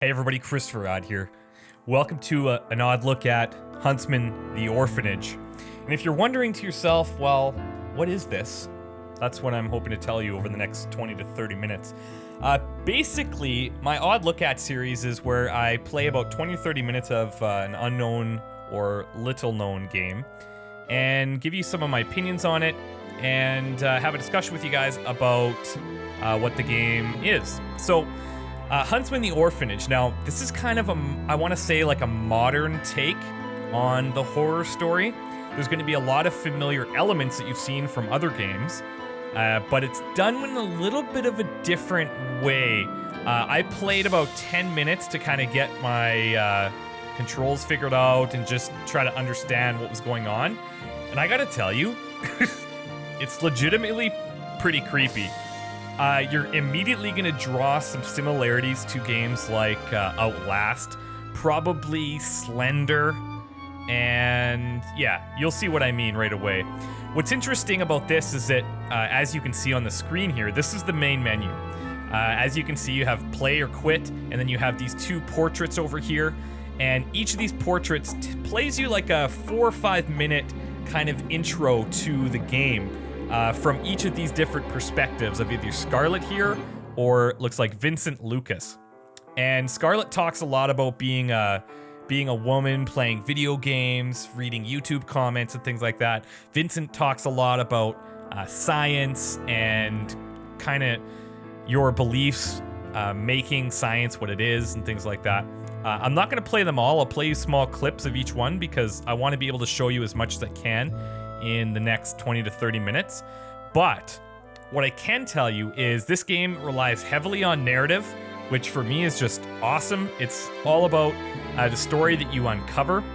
Hey everybody, ChristopherOdd here. Welcome to an odd look at Huntsman, the Orphanage. And if you're wondering to yourself, well, what is this? That's what I'm hoping to tell you over the next 20 to 30 minutes. Basically, my odd look at series is where I play about 20 or 30 minutes of an unknown or little known game and give you some of my opinions on it and have a discussion with you guys about what the game is. So, Huntsman the Orphanage. Now, this is kind of I want to say like a modern take on the horror story. There's going to be a lot of familiar elements that you've seen from other games, but it's done in a little bit of a different way. I played about 10 minutes to kind of get my controls figured out and just try to understand what was going on. And I gotta tell you, it's legitimately pretty creepy. You're immediately going to draw some similarities to games like Outlast, probably Slender, and yeah, you'll see what I mean right away. What's interesting about this is that, as you can see on the screen here, this is the main menu. As you can see, you have play or quit, and then you have these two portraits over here, and each of these portraits plays you like a 4 or 5 minute kind of intro to the game. From each of these different perspectives of either Scarlett here or looks like Vincent Lucas. And Scarlett talks a lot about being a woman playing video games, reading YouTube comments and things like that. Vincent talks a lot about science and kind of your beliefs, making science what it is and things like that. I'm not going to play them all. I'll play you small clips of each one because I want to be able to show you as much as I can in the next 20 to 30 minutes. But what I can tell you is this game relies heavily on narrative, which for me is just awesome. It's all about the story that you uncover.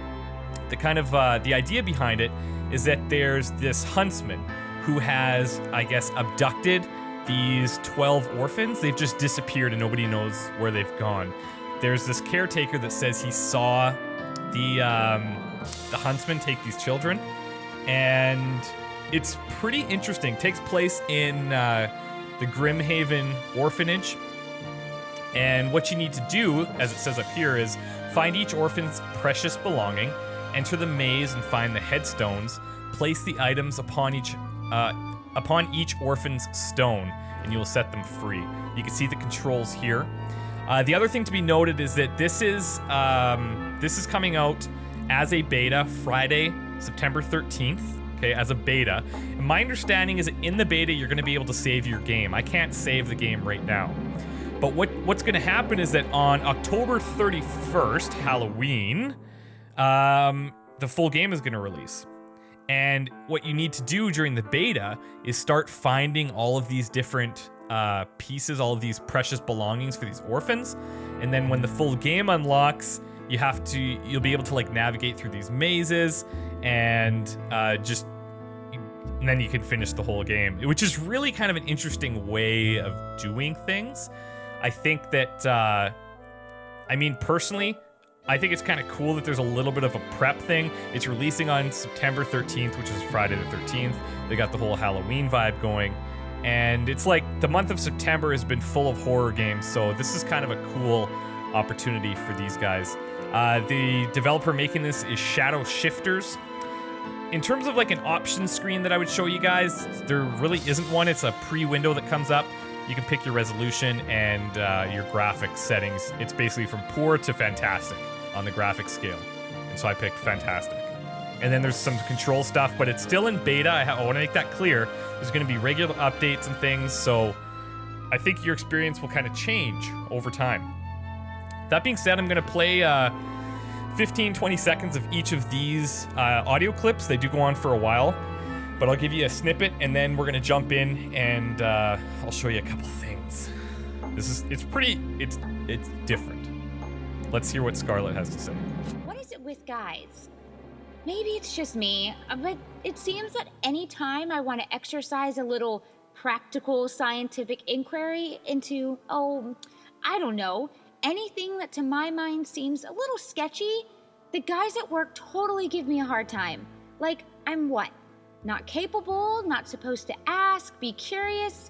The kind of the idea behind it is that there's this huntsman who has, I guess, abducted these 12 orphans. They've just disappeared and nobody knows where they've gone. There's this caretaker that says he saw the huntsman take these children. And it's pretty interesting. It takes place in the Grimhaven Orphanage. And what you need to do, as it says up here, is find each orphan's precious belonging, enter the maze and find the headstones, place the items upon each orphan's stone, and you will set them free. You can see the controls here. The other thing to be noted is that this is coming out as a beta Friday, September 13th, okay, as a beta. And my understanding is that in the beta, you're going to be able to save your game. I can't save the game right now. But what's going to happen is that on October 31st, Halloween, the full game is going to release. And what you need to do during the beta is start finding all of these different pieces, all of these precious belongings for these orphans. And then when the full game unlocks, you'll be able to like navigate through these mazes and then you can finish the whole game, which is really kind of an interesting way of doing things. I think that, personally, I think it's kind of cool that there's a little bit of a prep thing. It's releasing on September 13th, which is Friday the 13th. They got the whole Halloween vibe going. And it's like the month of September has been full of horror games, so this is kind of a cool opportunity for these guys. The developer making this is Shadow Shifters. In terms of like an option screen that I would show you guys, there really isn't one. It's a pre-window that comes up. You can pick your resolution and your graphics settings. It's basically from poor to fantastic on the graphics scale. And so I picked fantastic. And then there's some control stuff, but it's still in beta. I want to make that clear. There's going to be regular updates and things, so I think your experience will kind of change over time. That being said, I'm going to play 15-20 seconds of each of these audio clips. They do go on for a while, but I'll give you a snippet, and then we're going to jump in, and I'll show you a couple things. It's different. Let's hear what Scarlett has to say. What is it with guys? Maybe it's just me, but it seems that any time I want to exercise a little practical scientific inquiry into, I don't know, anything that to my mind seems a little sketchy, the guys at work totally give me a hard time. Like, I'm what? Not capable, not supposed to ask, be curious?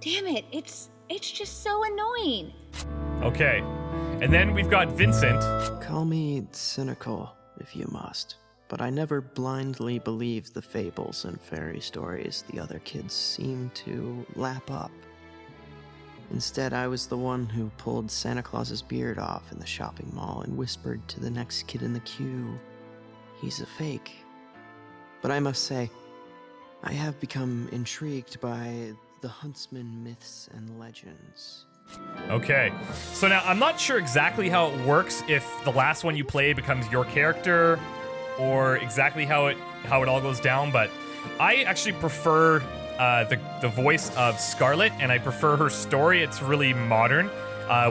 Damn it, it's just so annoying. Okay, And then we've got Vincent. Call me cynical, if you must, but I never blindly believed the fables and fairy stories the other kids seem to lap up. Instead, I was the one who pulled Santa Claus's beard off in the shopping mall and whispered to the next kid in the queue, "He's a fake." But I must say, I have become intrigued by the Huntsman myths and legends. Okay, so now I'm not sure exactly how it works, if the last one you play becomes your character, or exactly how it all goes down, but I actually prefer the voice of Scarlet, and I prefer her story. It's really modern,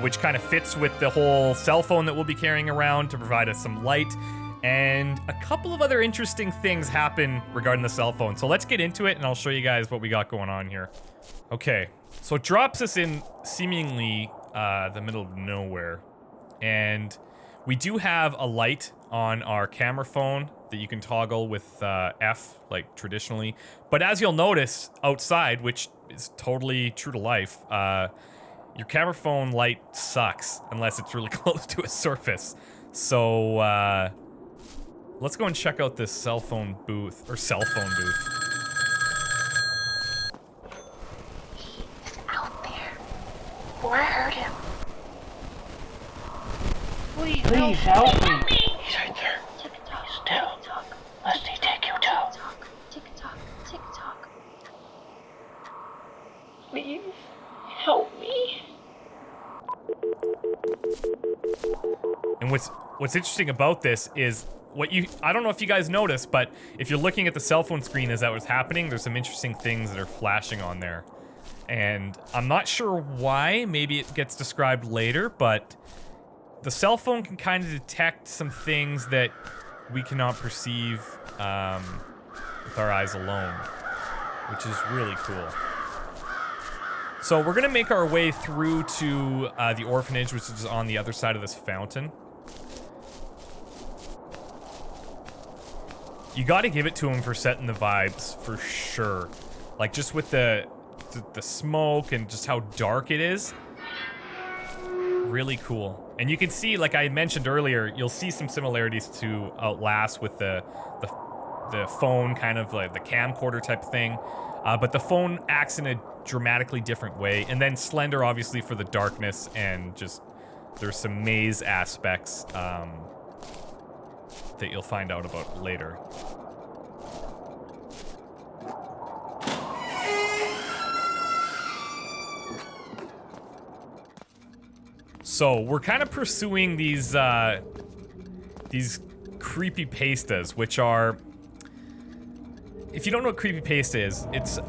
which kind of fits with the whole cell phone that we'll be carrying around to provide us some light. And a couple of other interesting things happen regarding the cell phone. So let's get into it, and I'll show you guys what we got going on here. Okay, so it drops us in seemingly the middle of nowhere. And we do have a light on our camera phone that you can toggle with F, like traditionally. But as you'll notice outside, which is totally true to life, your camera phone light sucks unless it's really close to a surface. So let's go and check out this cell phone booth. He is out there. Or I heard him. Please help me. He's right there. Tick-tock. Still. Must he take you too? Tick-tock. Tick-tock. Please help me. And what's interesting about this is I don't know if you guys noticed, but if you're looking at the cell phone screen as that was happening, there's some interesting things that are flashing on there. And I'm not sure why, maybe it gets described later, but the cell phone can kind of detect some things that we cannot perceive with our eyes alone, which is really cool. So we're gonna make our way through to the orphanage, which is on the other side of this fountain. You gotta give it to him for setting the vibes, for sure. Like, just with the smoke and just how dark it is. Really cool. And you can see, like I mentioned earlier, you'll see some similarities to Outlast with the phone, kind of like the camcorder type thing. But the phone acts in a dramatically different way. And then Slender, obviously, for the darkness, and just there's some maze aspects that you'll find out about later. So we're kind of pursuing these creepypastas, which are, if you don't know what creepypasta is, it's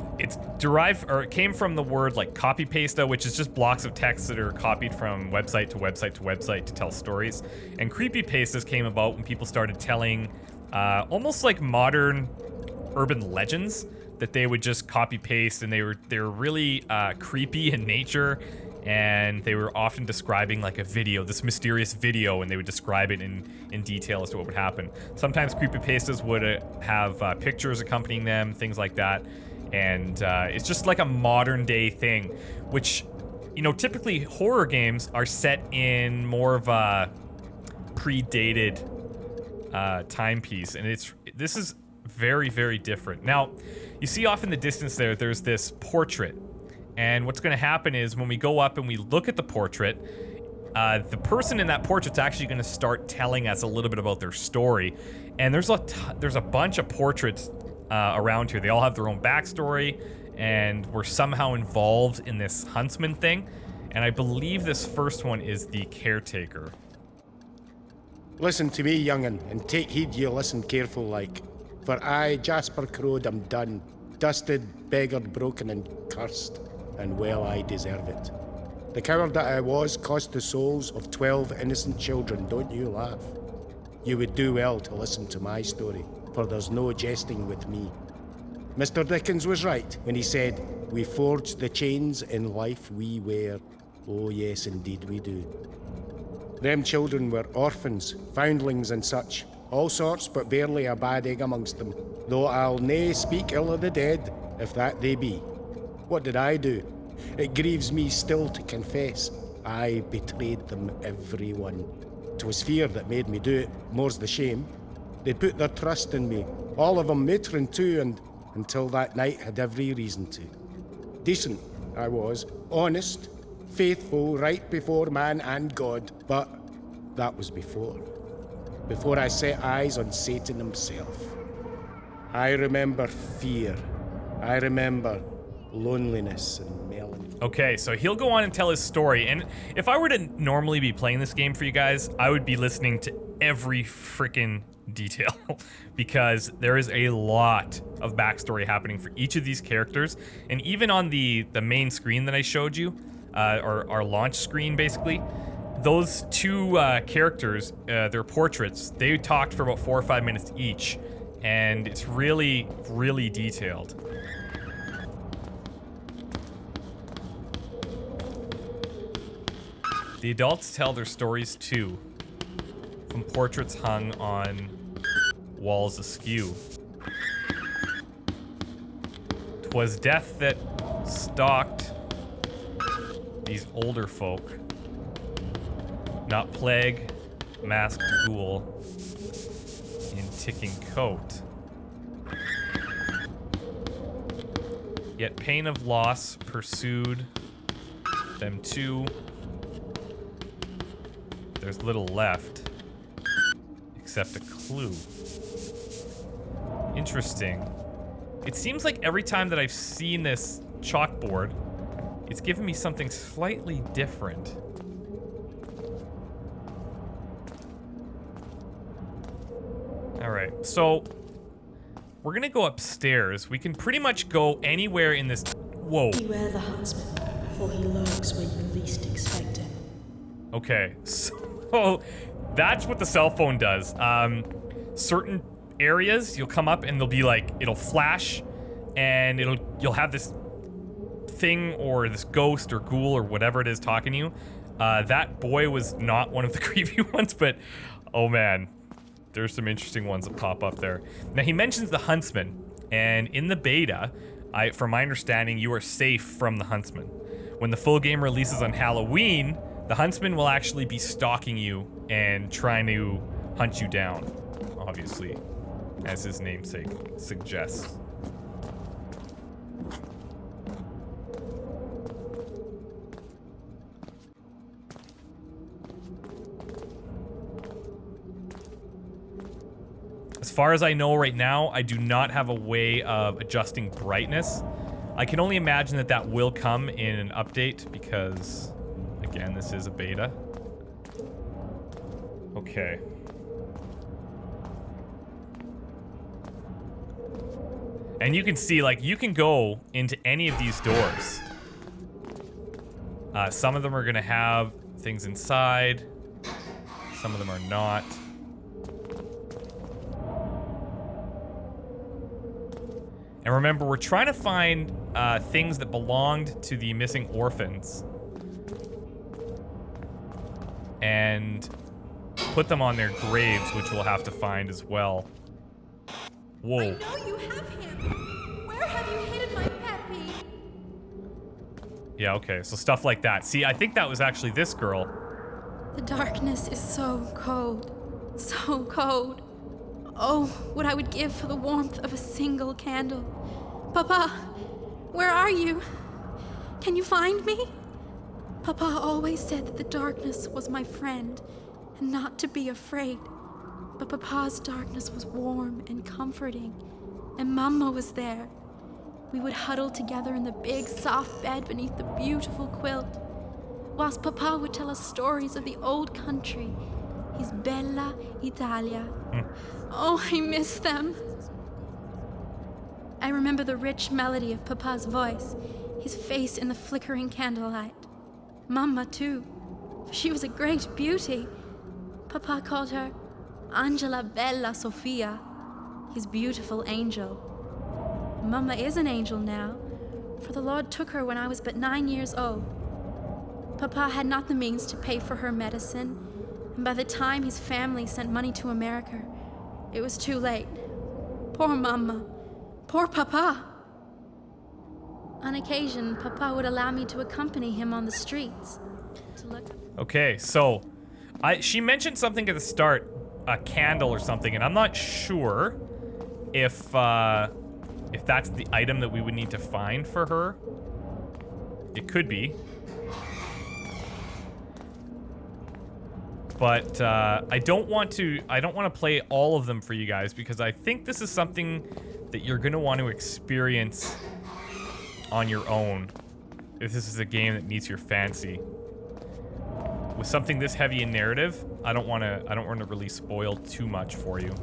derived, or it came from the word like copypasta, which is just blocks of text that are copied from website to website to website to tell stories. And creepypastas came about when people started telling almost like modern urban legends that they would just copy paste, and they were really creepy in nature. And they were often describing like a video, this mysterious video, and they would describe it in detail as to what would happen. Sometimes creepypastas would have pictures accompanying them, things like that. And it's just like a modern day thing, which, you know, typically horror games are set in more of a predated timepiece. And this is very, very different. Now, you see off in the distance there's this portrait. And what's going to happen is when we go up and we look at the portrait, the person in that portrait's actually going to start telling us a little bit about their story. And there's a bunch of portraits around here. They all have their own backstory, and we're somehow involved in this Huntsman thing. And I believe this first one is the caretaker. Listen to me, young'un, and take heed you listen careful like. For I, Jasper Crowd, am done, dusted, beggared, broken, and cursed. And well I deserve it. The coward that I was cost the souls of 12 innocent children, don't you laugh. You would do well to listen to my story, for there's no jesting with me. Mr. Dickens was right when he said, we forge the chains in life we wear. Oh yes, indeed we do. Them children were orphans, foundlings and such, all sorts but barely a bad egg amongst them, though I'll nae speak ill of the dead, if that they be. What did I do? It grieves me still to confess. I betrayed them, everyone. 'Twas fear that made me do it, more's the shame. They put their trust in me, all of them, matron too, and until that night had every reason to. Decent, I was, honest, faithful, right before man and God, but that was before I set eyes on Satan himself. I remember fear. I remember loneliness and melancholy. Okay, so he'll go on and tell his story, and if I were to normally be playing this game for you guys, I would be listening to every freaking detail because there is a lot of backstory happening for each of these characters, and even on the main screen that I showed you, or our launch screen basically, those two characters, their portraits, they talked for about 4 or 5 minutes each, and it's really, really detailed. The adults tell their stories too, from portraits hung on walls askew. 'Twas death that stalked these older folk, not plague, masked ghoul in ticking coat. Yet pain of loss pursued them too. There's little left, except a clue. Interesting. It seems like every time that I've seen this chalkboard, it's given me something slightly different. All right, so we're gonna go upstairs. We can pretty much go anywhere in this. Whoa. Beware the Huntsman, for he lurks where you least expect him. Okay, so that's what the cell phone does. Certain areas, you'll come up and they'll be like, it'll flash, and you'll have this thing or this ghost or ghoul or whatever it is talking to you. That boy was not one of the creepy ones, but oh man, there's some interesting ones that pop up there. Now he mentions the Huntsman, and in the beta, from my understanding, you are safe from the Huntsman. When the full game releases on Halloween, the Huntsman will actually be stalking you and trying to hunt you down, obviously, as his namesake suggests. As far as I know right now, I do not have a way of adjusting brightness. I can only imagine that that will come in an update because, again, this is a beta. Okay. And you can see, like, you can go into any of these doors. Some of them are gonna have things inside. Some of them are not. And remember, we're trying to find things that belonged to the missing orphans and put them on their graves, which we'll have to find as well. Whoa. I know you have him. Where have you hidden my peppy? Yeah, okay, so stuff like that. See, I think that was actually this girl. The darkness is so cold, so cold. Oh, what I would give for the warmth of a single candle. Papa, where are you? Can you find me? Papa always said that the darkness was my friend and not to be afraid. But Papa's darkness was warm and comforting, and Mama was there. We would huddle together in the big, soft bed beneath the beautiful quilt, whilst Papa would tell us stories of the old country, his bella Italia. Oh, I miss them. I remember the rich melody of Papa's voice, his face in the flickering candlelight. Mama, too, for she was a great beauty. Papa called her Angela Bella Sofia, his beautiful angel. Mama is an angel now, for the Lord took her when I was but 9 years old. Papa had not the means to pay for her medicine, and by the time his family sent money to America, it was too late. Poor Mama. Poor Papa. On occasion, Papa would allow me to accompany him on the streets. Okay, so she mentioned something at the start, a candle or something, and I'm not sure if that's the item that we would need to find for her. It could be. But I don't want to play all of them for you guys because I think this is something that you're gonna want to experience on your own if this is a game that meets your fancy. With something this heavy in narrative, I don't want to really spoil too much for you.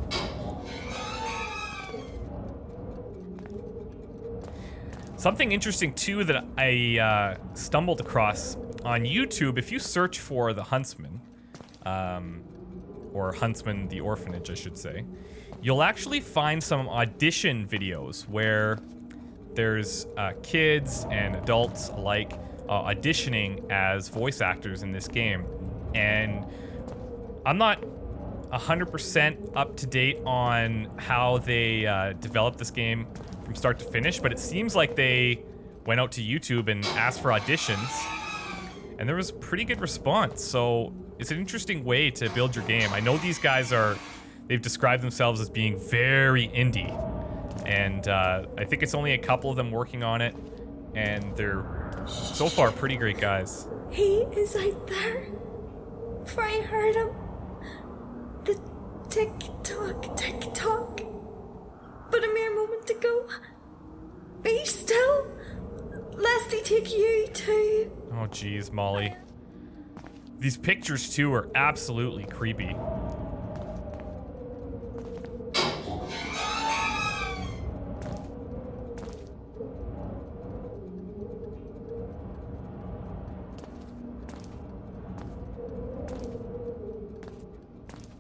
Something interesting too that I stumbled across on YouTube, if you search for the Huntsman, or Huntsman the Orphanage, I should say, you'll actually find some audition videos where there's kids and adults alike auditioning as voice actors in this game. And I'm not 100% up to date on how they developed this game from start to finish, but it seems like they went out to YouTube and asked for auditions, and there was a pretty good response. So it's an interesting way to build your game. I know these guys they've described themselves as being very indie, and I think it's only a couple of them working on it, and they're so far pretty great guys. He is out there, for I heard him. The tick-tock, but a mere moment ago. Be still, lest he take you too. Oh geez, Molly. These pictures too are absolutely creepy.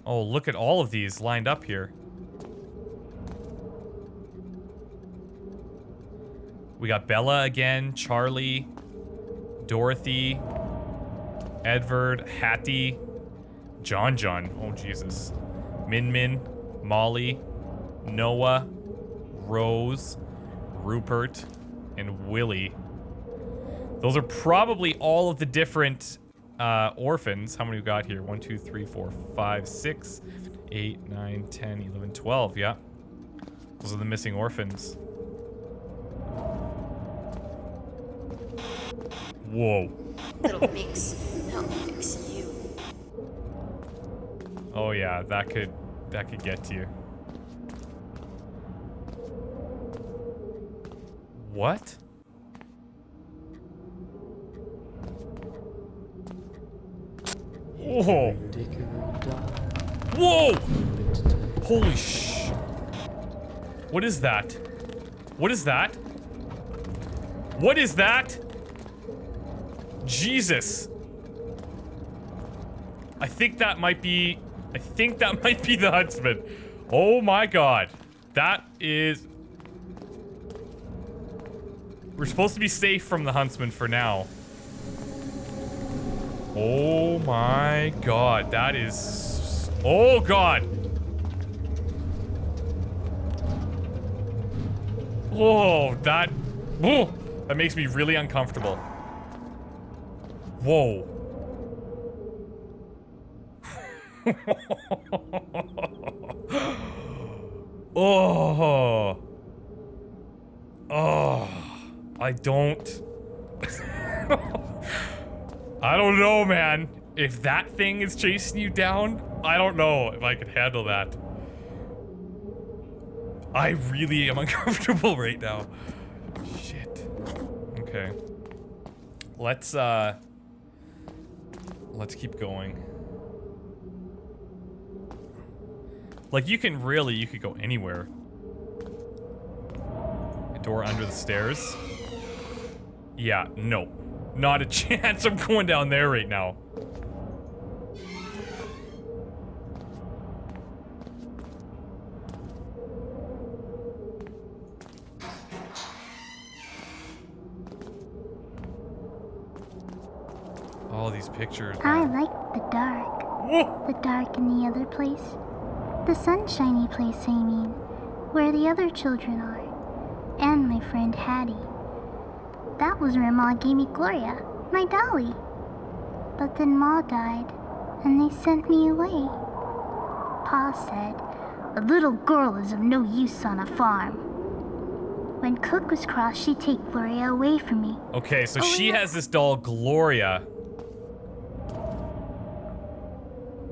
Oh, look at all of these lined up here. We got Bella again, Charley, Dorothy, Edward, Hattie, John, oh Jesus, Min, Molly, Noah, Rose, Rupert, and Willie. Those are probably all of the different orphans. How many we got here? 1, 2, 3, 4, 5, 6, 8, 9, 10, 11, 12. Yeah. Those are the missing orphans. Whoa. Little mix, I'll fix you. Oh yeah, that could get to you. What? Whoa! Whoa! Holy sh! What is that? What is that? What is that? Jesus! I think that might be the Huntsman. Oh my god. That is... We're supposed to be safe from the Huntsman for now. Oh my god, that is... Oh god! Oh, that makes me really uncomfortable. Whoa. Oh. Oh. I don't know, man. If that thing is chasing you down, I don't know if I could handle that. I really am uncomfortable right now. Shit. Okay. Let's keep going. Like, you could go anywhere. A door under the stairs? Yeah, no. Not a chance I'm going down there right now. All these pictures. I like the dark. Whoa. The dark in the other place. The sunshiny place, I mean. Where the other children are. And my friend Hattie. That was where Ma gave me Gloria, my dolly. But then Ma died, and they sent me away. Pa said, "A little girl is of no use on a farm." When Cook was cross, she'd take Gloria away from me. Okay, so she has this doll, Gloria.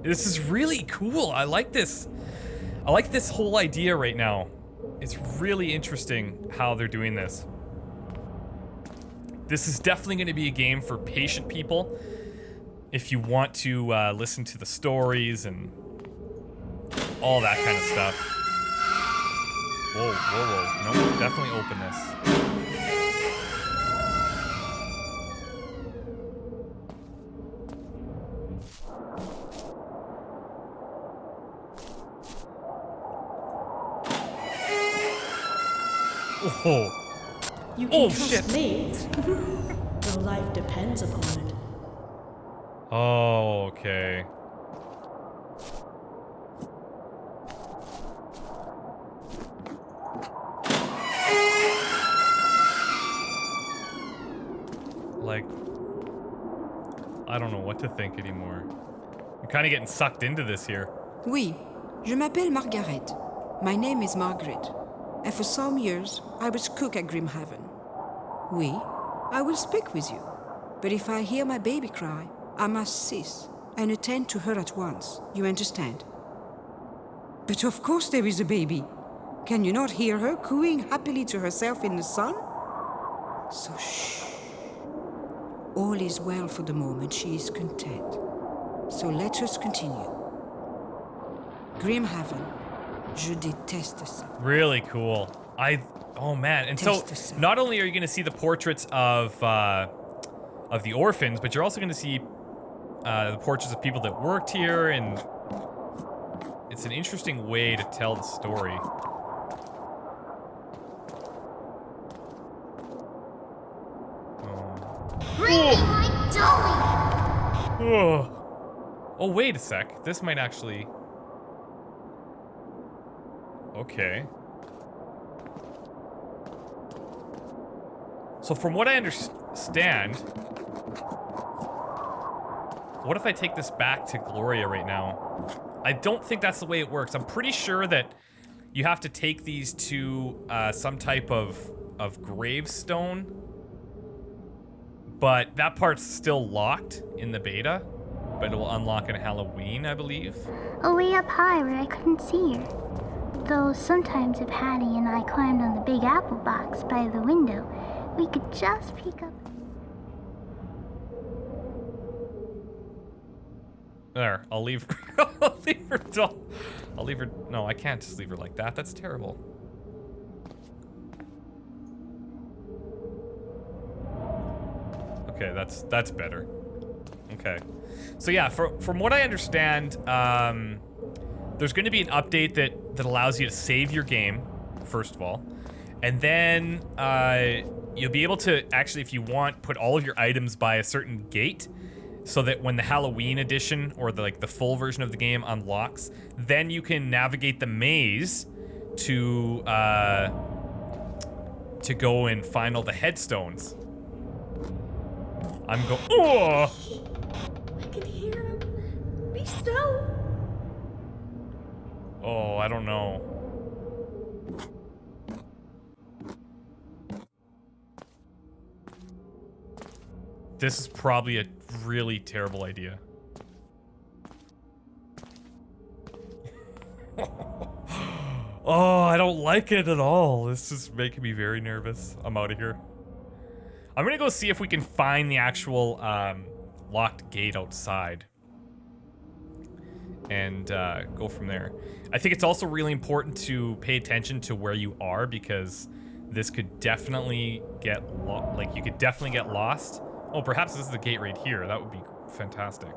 This is really cool. I like this. I like this whole idea right now. It's really interesting how they're doing this. This is definitely going to be a game for patient people. If you want to listen to the stories and all that kind of stuff. Whoa, whoa, whoa. No, definitely open this. Oh. You can trust shit. me. Your life depends upon it. Oh, okay. Like, I don't know what to think anymore. I'm kind of getting sucked into this here. Oui, je m'appelle Margaret. My name is Margaret. And for some years, I was cook at Grimhaven. Oui, I will speak with you. But if I hear my baby cry, I must cease and attend to her at once. You understand? But of course there is a baby. Can you not hear her cooing happily to herself in the sun? So shh. All is well for the moment. She is content. So let us continue. Grimhaven. Je déteste ça. Really cool. Oh man. And so not only are you going to see the portraits of the orphans, but you're also going to see the portraits of people that worked here, and it's an interesting way to tell the story. Oh, wait a sec. This might actually... Okay. So from what I understand, what if I take this back to Gloria right now? I don't think that's the way it works. I'm pretty sure that you have to take these to some type of gravestone, but that part's still locked in the beta, but it will unlock on Halloween, I believe. Way up high where I couldn't see her. Though sometimes if Hattie and I climbed on the big apple box by the window, we could just peek up. There, I'll leave her. I'll leave her doll. I'll leave her. No, I can't just leave her like that. That's terrible. Okay, that's better. Okay, so yeah, from what I understand, there's going to be an update that allows you to save your game, first of all, and then you'll be able to actually, if you want, put all of your items by a certain gate, so that when the Halloween edition or the full version of the game unlocks, then you can navigate the maze to go and find all the headstones. I'm going. Oh! I can hear him. Be still. Oh, I don't know. This is probably a really terrible idea. Oh, I don't like it at all. This is making me very nervous. I'm out of here. I'm gonna go see if we can find the actual locked gate outside and go from there. I think it's also really important to pay attention to where you are, because this could definitely get you could definitely get lost. Oh, perhaps this is the gate right here. That would be fantastic.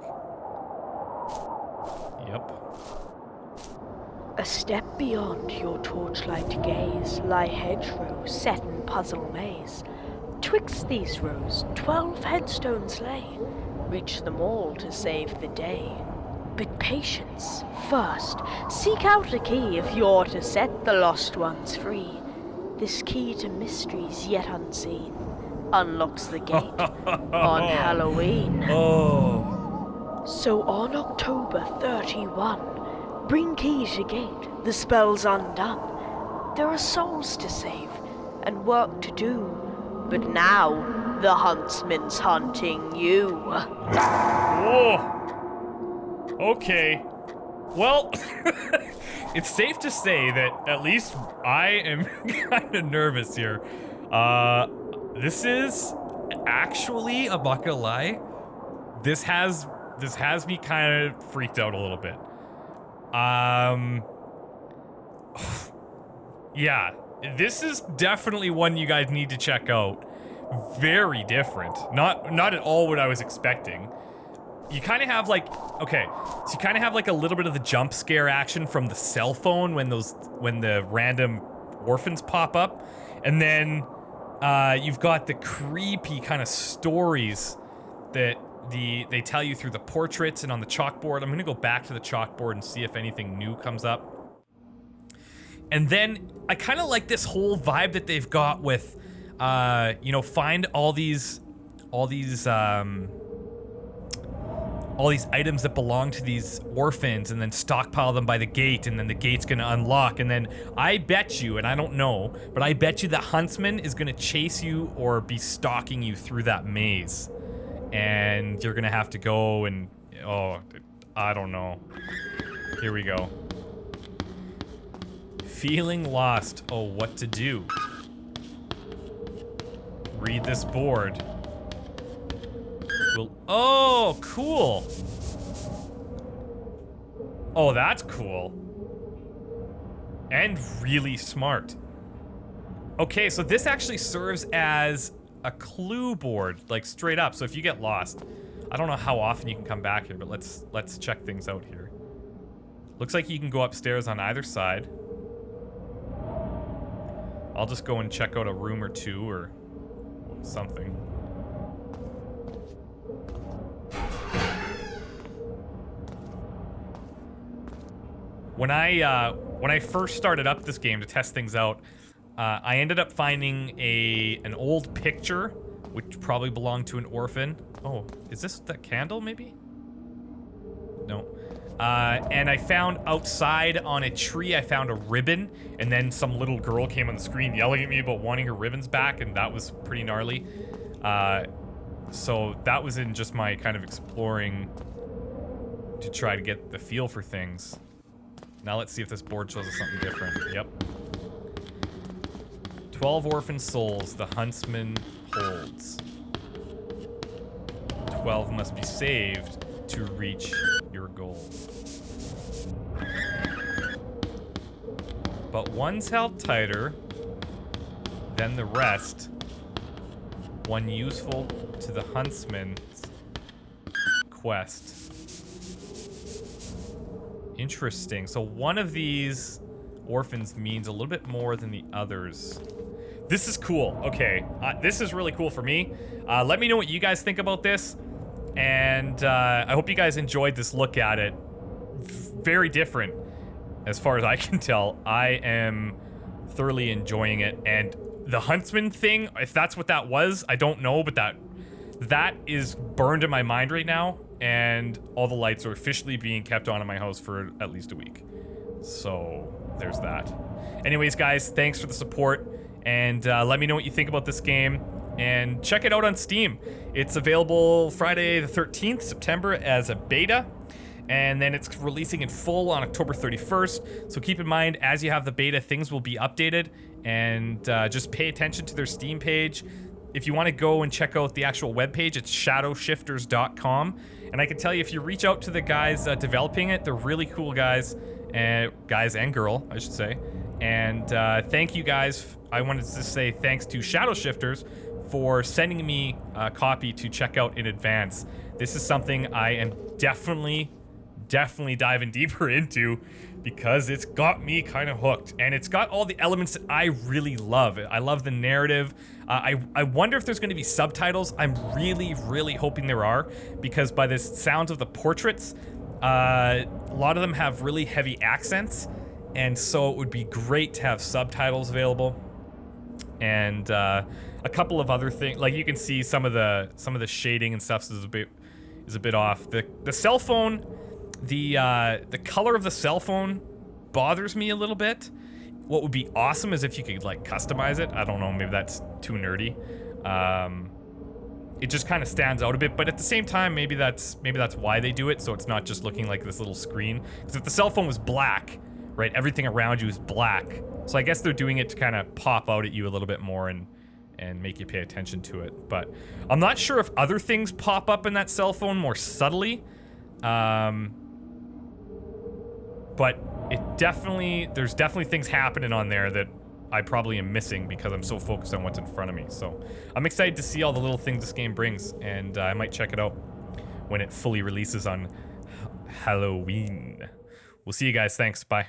Yep. A step beyond your torchlight gaze lie hedgerows set in puzzle maze. Twixt these rows 12 headstones lay. Reach them all to save the day. But patience, first, seek out a key if you're to set the lost ones free. This key to mysteries yet unseen unlocks the gate on Halloween. Oh. So on October 31, bring key to gate, the spell's undone. There are souls to save and work to do, but now the Huntsman's hunting you. Whoa. Okay. Well, it's safe to say that at least I am kind of nervous here. This is actually, I'm not gonna lie, this has me kind of freaked out a little bit. Yeah, this is definitely one you guys need to check out. Very different. Not at all what I was expecting. You kind of have like, okay, so you kind of have like a little bit of the jump scare action from the cell phone when the random orphans pop up, and then you've got the creepy kind of stories that they tell you through the portraits and on the chalkboard. I'm gonna go back to the chalkboard and see if anything new comes up. And then I kind of like this whole vibe that they've got with, you know, find all these items that belong to these orphans and then stockpile them by the gate, and then the gate's gonna unlock, and then I bet you, and I don't know, but I bet you the Huntsman is gonna chase you or be stalking you through that maze. And you're gonna have to go and, oh, I don't know. Here we go. Feeling lost. Oh, what to do? Read this board. Oh, cool. Oh, that's cool. And really smart. Okay, so this actually serves as a clue board, like straight up. So if you get lost, I don't know how often you can come back here, but let's check things out here. Looks like you can go upstairs on either side. I'll just go and check out a room or two or something. When I first started up this game to test things out, I ended up finding an old picture, which probably belonged to an orphan. Oh, is this that candle maybe? No. And I found outside on a tree, I found a ribbon, and then some little girl came on the screen yelling at me about wanting her ribbons back, and that was pretty gnarly. So that was in just my kind of exploring to try to get the feel for things. Now let's see if this board shows us something different. Yep. 12 orphan souls the Huntsman holds. 12 must be saved to reach your goal. But one's held tighter than the rest. One useful to the Huntsman's quest. Interesting. So one of these orphans means a little bit more than the others. This is cool. Okay. This is really cool for me. Let me know what you guys think about this. And I hope you guys enjoyed this look at it. Very different, as far as I can tell. I am thoroughly enjoying it. And the Huntsman thing, if that's what that was, I don't know, but that is burned in my mind right now. And all the lights are officially being kept on in my house for at least a week. So there's that. Anyways, guys, thanks for the support. And let me know what you think about this game. And check it out on Steam. It's available Friday the 13th, September as a beta. And then it's releasing in full on October 31st. So keep in mind, as you have the beta, things will be updated. And just pay attention to their Steam page. If you want to go and check out the actual webpage, it's shadowshifters.com. And I can tell you, if you reach out to the guys developing it, they're really cool guys. Guys and girl, I should say. And thank you guys. I wanted to say thanks to Shadow Shifters for sending me a copy to check out in advance. This is something I am definitely diving deeper into because it's got me kind of hooked. And it's got all the elements that I really love. I love the narrative. I wonder if there's going to be subtitles. I'm really hoping there are, because by the sounds of the portraits, a lot of them have really heavy accents. And so it would be great to have subtitles available. And a couple of other things, like you can see some of the shading and stuff is is a bit off. The cell phone, the color of the cell phone bothers me a little bit. What would be awesome is if you could like customize it. I don't know, maybe that's too nerdy. It just kind of stands out a bit, but at the same time, maybe that's why they do it, so it's not just looking like this little screen. Because if the cell phone was black, right, everything around you is black. So I guess they're doing it to kind of pop out at you a little bit more and make you pay attention to it. But I'm not sure if other things pop up in that cell phone more subtly. But there's definitely things happening on there that I probably am missing because I'm so focused on what's in front of me. So I'm excited to see all the little things this game brings, and I might check it out when it fully releases on Halloween. We'll see you guys. Thanks. Bye.